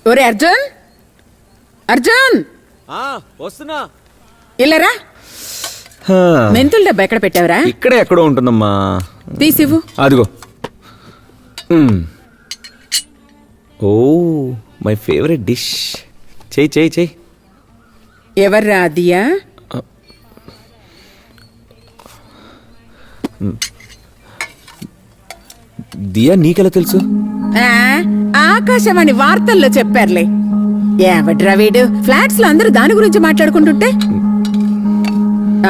ఒరే అర్జున్, అర్జున్ వస్తున్నా. ఇల్లరా. మెంతుల డబ్బా ఎక్కడ పెట్టావరా? ఇక్కడే ఎక్కడో ఉంటుందమ్మా. తీసివ్వు. అదిగో. Oh my favourite dish. చెయ్యి చెయ్యి చెయ్యి. ఎవర్రా అదియా? దియా నీకెలా తెలుసు? ఆకాశవాణి వార్తల్లో చెప్పారులే. ఏవడ్రా వీడు, ఫ్లాట్స్ లో అందరూ దాని గురించి మాట్లాడుకుంటుంటే.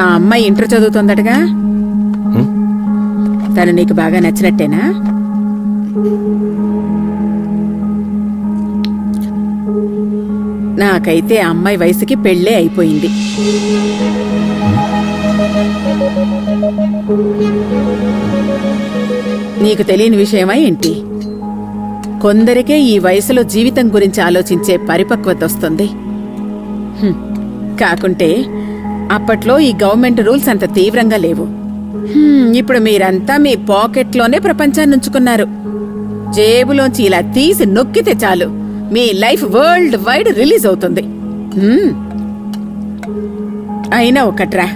ఆ అమ్మాయి ఇంటర్ చదువుతుందటగా, తను నీకు బాగా నచ్చినట్టేనా? నాకైతే ఆ అమ్మాయి వయసుకి పెళ్ళే అయిపోయింది. నీకు తెలియని విషయమా ఏంటి? కొందరికే ఈ వయసులో జీవితం గురించి ఆలోచించే పరిపక్వత వస్తుంది. కాకుంటే అప్పట్లో ఈ గవర్నమెంట్ రూల్స్ అంత తీవ్రంగా లేవు. ఇప్పుడు మీరంతా మీ పాకెట్లోనే ప్రపంచాన్ని ఉంచుకున్నారు. జేబులోంచి ఇలా తీసి నొక్కితే చాలు మీ లైఫ్ వరల్డ్ వైడ్ రిలీజ్ అవుతుంది. అయినా ఒకట్రా,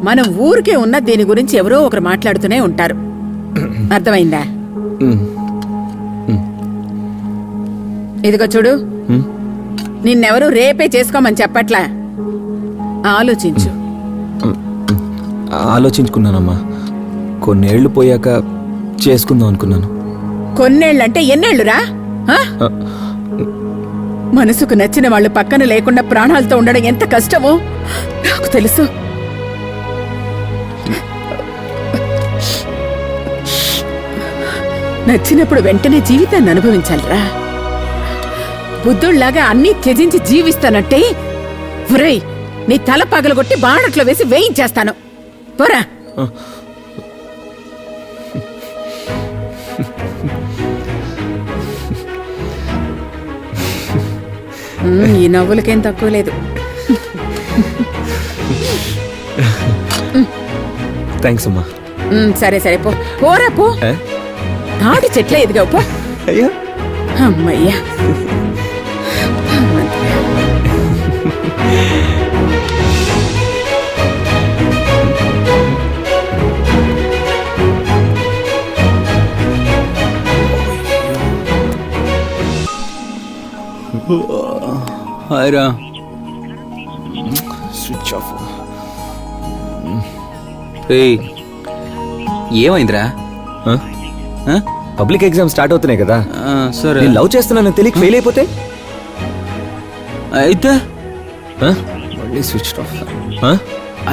మనం ఊరికే ఉన్న దీని గురించి ఎవరో ఒకరు మాట్లాడుతూనే ఉంటారు. అర్థమైందా? ఇదిగో చూడు, నిన్నెవరూ రేపే చేసుకోమని చెప్పట్లా. ఆలోచించు. ఆలోచించుకున్నానమ్మా. కొన్నేళ్లు పోయాక చేసుకుందాం అనుకున్నాను. కొన్నేళ్లంటే ఎన్నేళ్లురా? మనసుకు నచ్చిన వాళ్ళు పక్కన లేకుండా ప్రాణాలతో ఉండడం ఎంత కష్టమో నాకు తెలుసు. నచ్చినప్పుడు వెంటనే జీవితాన్ని అనుభవించాలిరా. బుద్ధుళ్లాగా అన్నీ త్యజించి జీవిస్తానంటే ఒరేయ్, నీ తల పగలగొట్టి బాణట్లో వేసి వేయించేస్తాను. పోరా. ఈ నవ్వులకేం తక్కువ లేదు. థ్యాంక్స్ అమ్మా. సరే సరే, పో. పోరా పో. తాటి చెట్లే ఎదిగావు, పో. అయ్యా అమ్మయ్యా. హాయ్రా. Switch off. ఏమైందిరా? పబ్లిక్ ఎగ్జామ్ స్టార్ట్ అవుతున్నాయి కదా. సరే, నేను లవ్ చేస్తున్నాను తెలియక ఫెయిల్ అయిపోతే అయితే మళ్ళీ స్విచ్ ఆఫ్.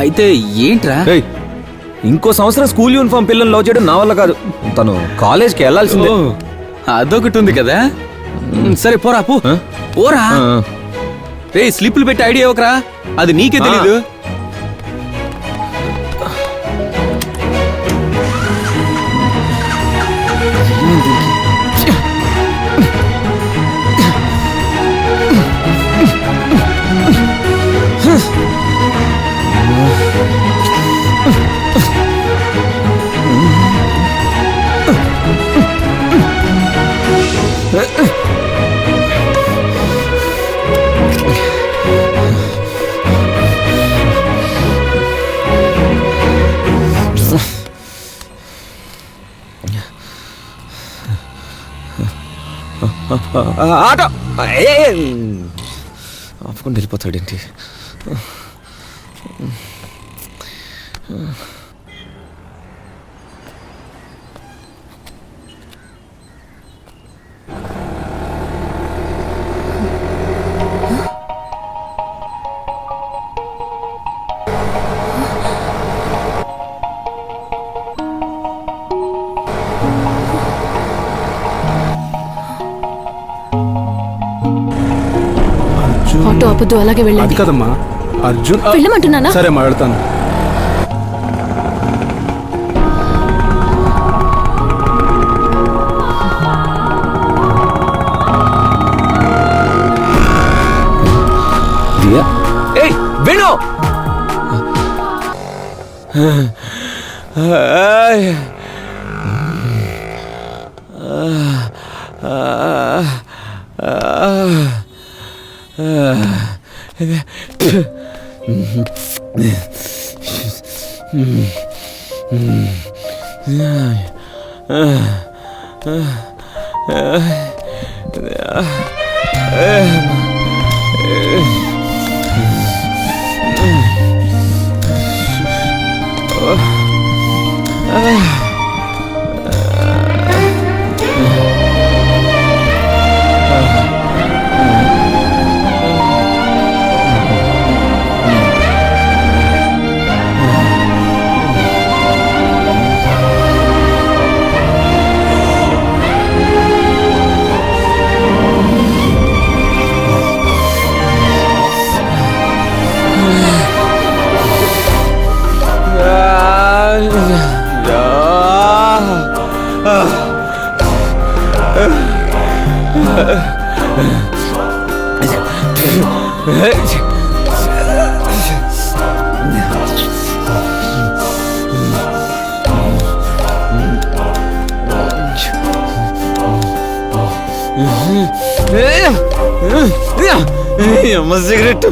అయితే ఏంట్రా? ఇంకో సంవత్సరం స్కూల్ యూనిఫామ్ పిల్లలు లవ్ చేయడం నా వల్ల కాదు. తను కాలేజ్కి వెళ్ళాల్సిందే. అదొకటి ఉంది కదా. సరే పోరా, పోరా. రే, స్లిప్లు పెట్టి ఐడియా ఇవ్వకరా, అది నీకే తెలీదు. ఆటో ఆపుకొని వెళ్ళిపోతాడేంటి? ఆటో ఆపొద్దు, అలాగే వెళ్ళండి. అది కదమ్మా, అర్జున్ వెళ్ళమంటున్నానా? సరే అమ్మా, వెళ్తాను. ఏయ్ వేణు, అమ్మ సిగరెట్.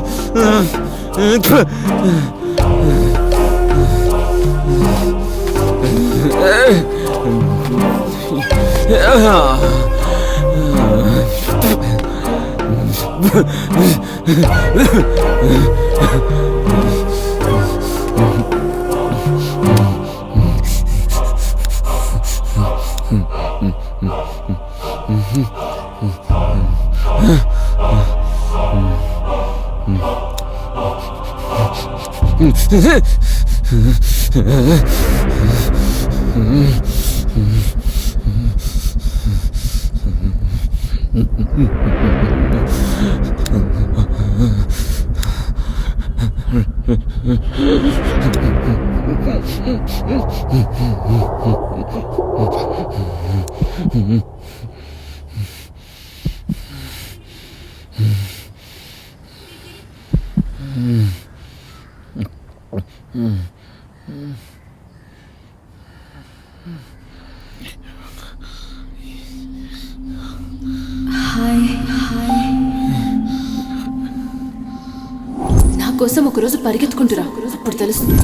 నా కోసం ఒకరోజు పరిగెత్తుకుంటురా, అప్పుడు తెలుస్తుంది.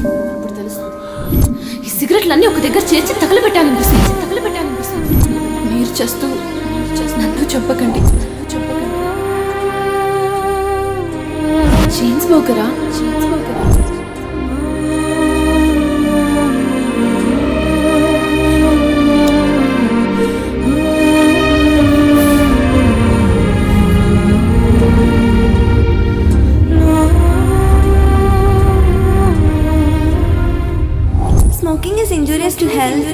ఈ సిగరెట్లన్నీ ఒక దగ్గర చేర్చి తగలబెట్టాలనిపిస్తుంది. మీరు చేస్తూ నన్ను చంపకండి. చైన్ స్మోకరా? Smoking is injurious to health.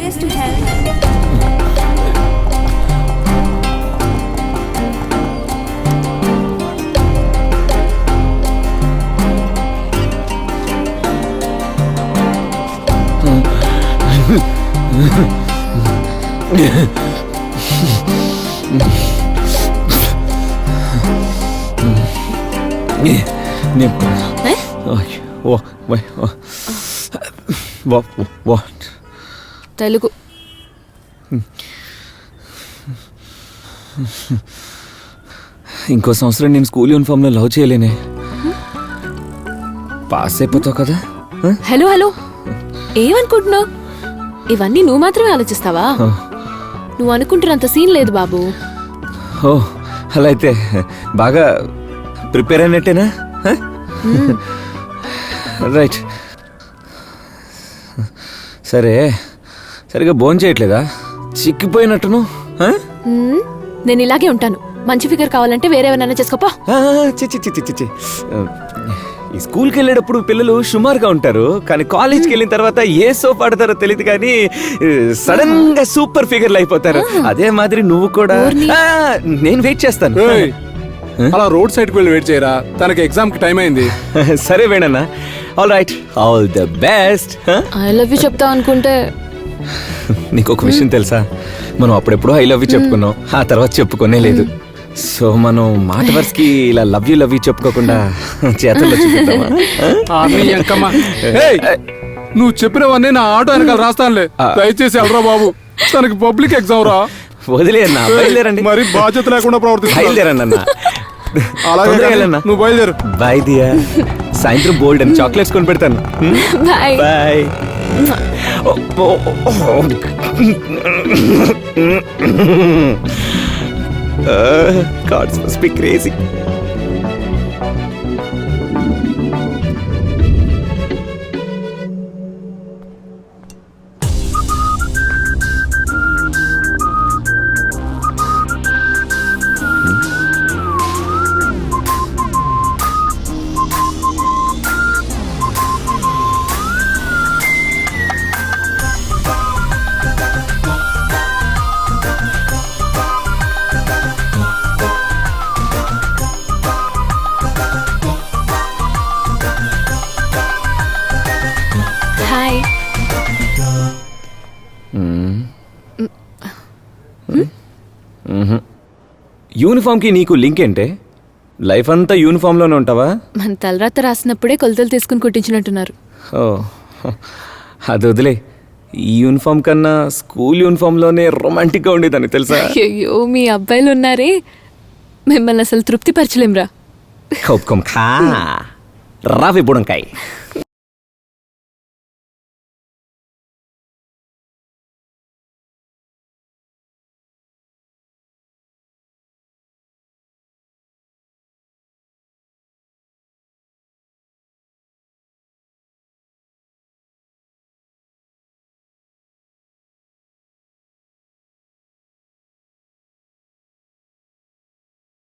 Telugu ఇంకో సంవత్సరం నేను స్కూల్ యూనిఫామ్ లో లవ్ చేయలేనే. పాస్ అయిపోతావు కదా. హలో ఏమనుకుంటున్నావు? ఇవన్నీ నువ్వు మాత్రమే ఆలోచిస్తావా? నువ్వు అనుకుంటున్నంత సీన్ లేదు బాబు. ఓ అలా అయితే బాగా ప్రిపేర్ అయినట్టేనా? రైట్. సరిగా భోజనం చేయట్లేదా? చిక్కిపోయినట్టును. నేను ఇలాగే ఉంటాను. మంచి ఫిగర్ కావాలంటే వేరేవైనా చేసుకోపో. చి ఈ స్కూల్కి వెళ్ళేటప్పుడు పిల్లలు సుమారుగా ఉంటారు, కానీ కాలేజ్కి వెళ్ళిన తర్వాత ఏ సోప్ ఆడతారో తెలియదు, కానీ సడన్ గా సూపర్ ఫిగర్లు అయిపోతారు. అదే మాదిరి నువ్వు కూడా. నేను వెయిట్ చేస్తాను. అలా రోడ్ సైడ్ కి వెళ్ళి వెయిట్ చేయరా, తనకి ఎగ్జామ్ కి టైం అయింది. సరే వేణన్నా. All right, all the best. I love you చెప్తా అనుకుంటే. నీకు ఒక విషయం తెలుసా? మనం అప్పుడెప్పుడో ఐ లవ్ యూ చెప్పుకున్నాం, ఆ తర్వాత చెప్పుకునే లేదు. సో మనం మాట వరుసకి ఇలా లవ్ యూ చెప్పుకోకుండా చేతుల్లో చూపిద్దామా? నువ్వు చెప్పినవన్నీ నా ఆటో వెనకాల రాస్తానులే. దయచేసి వెళ్ళరా బాబు, తనకి పబ్లిక్ ఎగ్జామ్ రా. వదిలే అన్న బయలుదేరండి. మరి బాధ్యత లేకుండా ప్రవర్తిస్తున్నా. బయలుదేరండి అన్న. అలాగే తొందరగా కానీ వెళ్ళన్నా. నువ్వు బయలుదేరు. బాయ్ దియా. సాయంత్రం బోల్డ్ అని చాక్లెట్స్ కొని పెడతాను. Bye bye. Cards must be crazy. Hi uniform కి నీకు లింక్ ఏంటే? లైఫ్ అంతా యూనిఫామ్ లోనే ఉంటావా? మన తలరాత రాసినప్పుడే కొలతలు తీసుకుని కుట్టించినట్టున్నారు. ఓ అది వదిలే. ఈ యూనిఫామ్ కన్నా స్కూల్ యూనిఫామ్ లోనే రొమాంటిక్ గా ఉండేదాన్ని తెలుసా? అయ్యో మీ అబ్బాయిలు ఉన్నారే, మిమ్మల్ని అసలు తృప్తి పరచలేంరా. రావి బుడంకాయ్.